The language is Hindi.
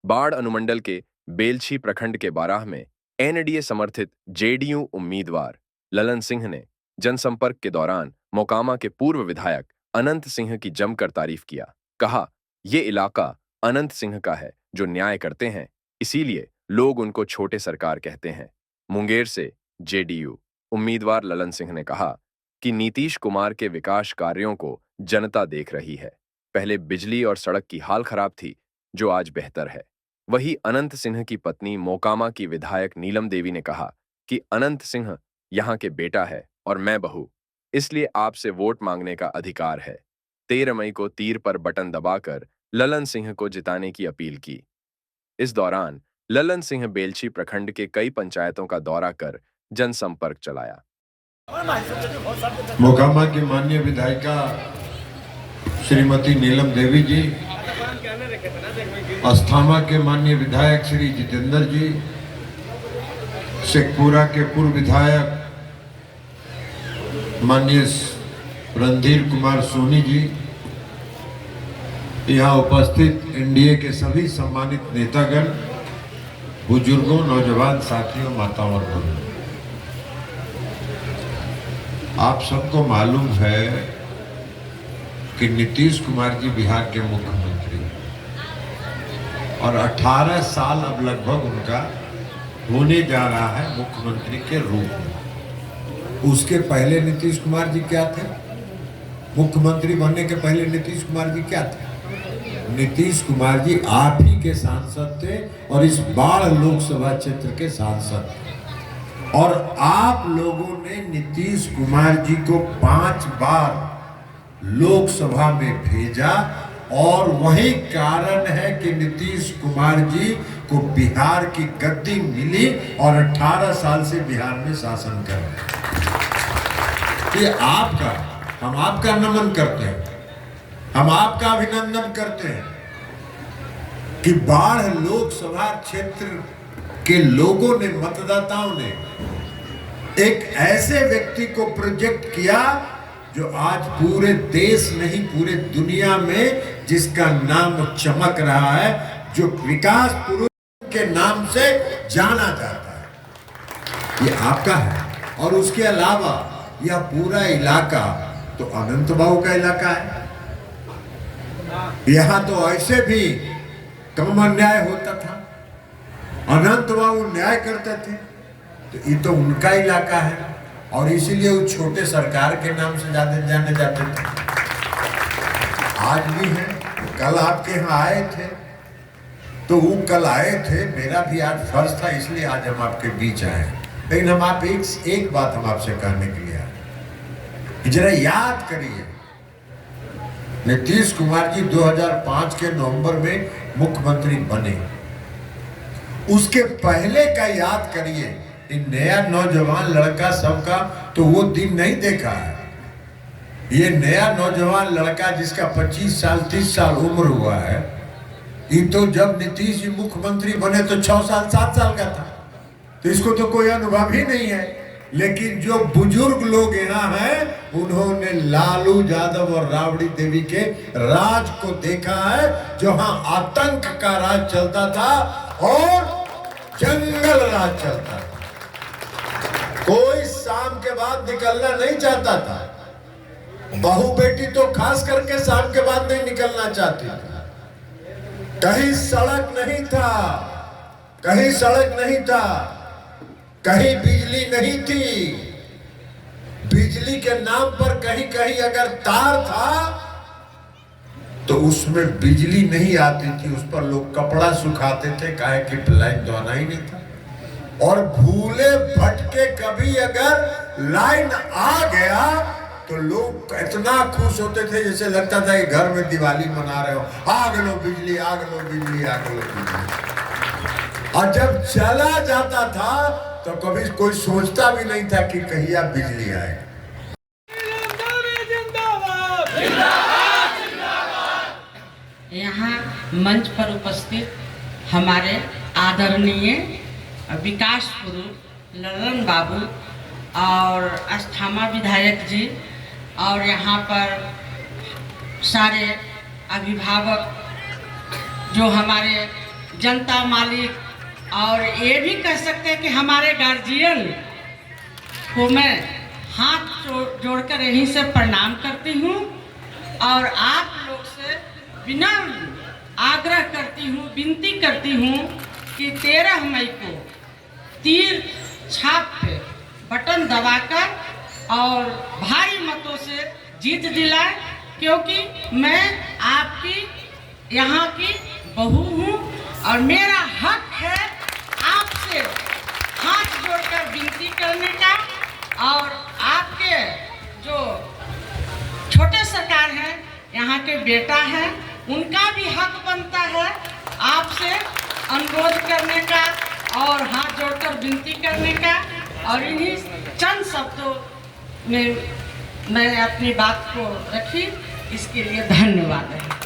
बाढ़ अनुमंडल के बेलछी प्रखंड के बाराह में एनडीए समर्थित जेडीयू उम्मीदवार ललन सिंह ने जनसंपर्क के दौरान मोकामा के पूर्व विधायक अनंत सिंह की जमकर तारीफ किया। कहा, ये इलाका अनंत सिंह का है जो न्याय करते हैं, इसीलिए लोग उनको छोटे सरकार कहते हैं। मुंगेर से जेडीयू उम्मीदवार ललन सिंह ने कहा कि नीतीश कुमार के विकास कार्यों को जनता देख रही है। पहले बिजली और सड़क की हाल खराब थी, जो आज बेहतर है। वहीं अनंत सिंह की पत्नी मोकामा की विधायक नीलम देवी ने कहा कि अनंत सिंह यहाँ के बेटा है और मैं बहू, इसलिए आपसे वोट मांगने का अधिकार है। 13 मई को तीर पर बटन दबाकर ललन सिंह को जिताने की अपील की। इस दौरान ललन सिंह बेलछी प्रखंड के कई पंचायतों का दौरा कर जनसंपर्क चलाया। मोकामा की माननीय विधायिका श्रीमती नीलम देवी जी, अस्थामा के माननीय विधायक श्री जितेंद्र जी, शेखपुरा के पूर्व विधायक माननीय रणधीर कुमार सोनी जी, यहाँ उपस्थित एनडीए के सभी सम्मानित नेतागण, बुजुर्गों, नौजवान साथियों, माताओं और बहनों, आप सबको मालूम है कि नीतीश कुमार जी बिहार के मुख्यमंत्री और 18 साल अब लगभग उनका होने जा रहा है मुख्यमंत्री के रूप में। उसके पहले नीतीश कुमार जी क्या थे? मुख्यमंत्री बनने के पहले नीतीश कुमार जी क्या थे? नीतीश कुमार जी आप ही के सांसद थे और इस बाढ़ लोकसभा क्षेत्र के सांसद थे, और आप लोगों ने नीतीश कुमार जी को 5 बार लोकसभा में भेजा, और वही कारण है कि नीतीश कुमार जी को बिहार की गद्दी मिली और 18 साल से बिहार में शासन कर रहे हैं। ये आपका, हम आपका नमन करते हैं, हम आपका अभिनंदन करते हैं कि बाढ़ लोकसभा क्षेत्र के लोगों ने, मतदाताओं ने एक ऐसे व्यक्ति को प्रोजेक्ट किया जो आज पूरे देश नहीं पूरे दुनिया में जिसका नाम चमक रहा है, जो विकास पुरुष के नाम से जाना जाता है, ये आपका है। और उसके अलावा यह पूरा इलाका तो अनंत बाबू का इलाका है। यहाँ तो ऐसे भी कम अन्याय होता था, अनंत बाबू न्याय करते थे, तो ये तो उनका इलाका है, और इसीलिए वो छोटे सरकार के नाम से ज्यादा जाने जाते थे। आज भी है, कल आपके यहाँ आए थे, तो वो कल आए थे, मेरा भी आज फर्ज था, इसलिए आज हम आपके बीच आए। लेकिन हम आप एक बात हम आपसे कहने के लिए आए, जरा याद करिए, नीतीश कुमार जी 2005 के नवंबर में मुख्यमंत्री बने, उसके पहले का याद करिए। नया नौजवान लड़का सबका तो वो दिन नहीं देखा है। ये नया नौजवान लड़का जिसका 25 साल 30 साल उम्र हुआ है, ये तो जब नीतीश जी मुख्यमंत्री बने तो 6 साल 7 साल का था, तो इसको तो कोई अनुभव ही नहीं है। लेकिन जो बुजुर्ग लोग यहाँ हैं, उन्होंने लालू यादव और राबड़ी देवी के राज को देखा है, जहां आतंक का राज चलता था और जंगल राज चलता था। कोई शाम के बाद निकलना नहीं चाहता था, बहू बेटी तो खास करके शाम के बाद नहीं निकलना चाहती थी। कहीं सड़क नहीं था, कहीं सड़क नहीं था, कहीं बिजली नहीं थी, बिजली के नाम पर कहीं कहीं अगर तार था तो उसमें बिजली नहीं आती थी, उस पर लोग कपड़ा सुखाते थे, काहे कि लाइन तो आना ही नहीं था। और भूले भटके कभी अगर लाइन आ गया तो लोग इतना खुश होते थे जैसे लगता था कि घर में दिवाली मना रहे हो, आग लो बिजली, आग लो बिजली, आग लो बिजली। और जब चला जाता था तो कभी कोई सोचता भी नहीं था कि कहिया बिजली आए। यहाँ मंच पर उपस्थित हमारे आदरणीय विकास पुरुष ललन बाबू और अस्थामा विधायक जी, और यहाँ पर सारे अभिभावक जो हमारे जनता मालिक, और ये भी कह सकते हैं कि हमारे गार्जियन को मैं हाथ जोड़कर यहीं से प्रणाम करती हूँ और आप लोग से विनम्र आग्रह करती हूँ, विनती करती हूँ कि 13 मई को तीर छाप पे बटन दबाकर और भारी मतों से जीत दिलाए, क्योंकि मैं आपकी यहाँ की बहू हूँ और मेरा हक है आपसे हाथ जोड़कर विनती करने का। और आपके जो छोटे सरकार हैं, यहाँ के बेटा हैं, उनका भी हक बनता है आपसे अनुरोध करने का और हाथ जोड़कर विनती करने का। और इन्हीं चंद शब्दों में मैं अपनी बात को रखी, इसके लिए धन्यवाद है।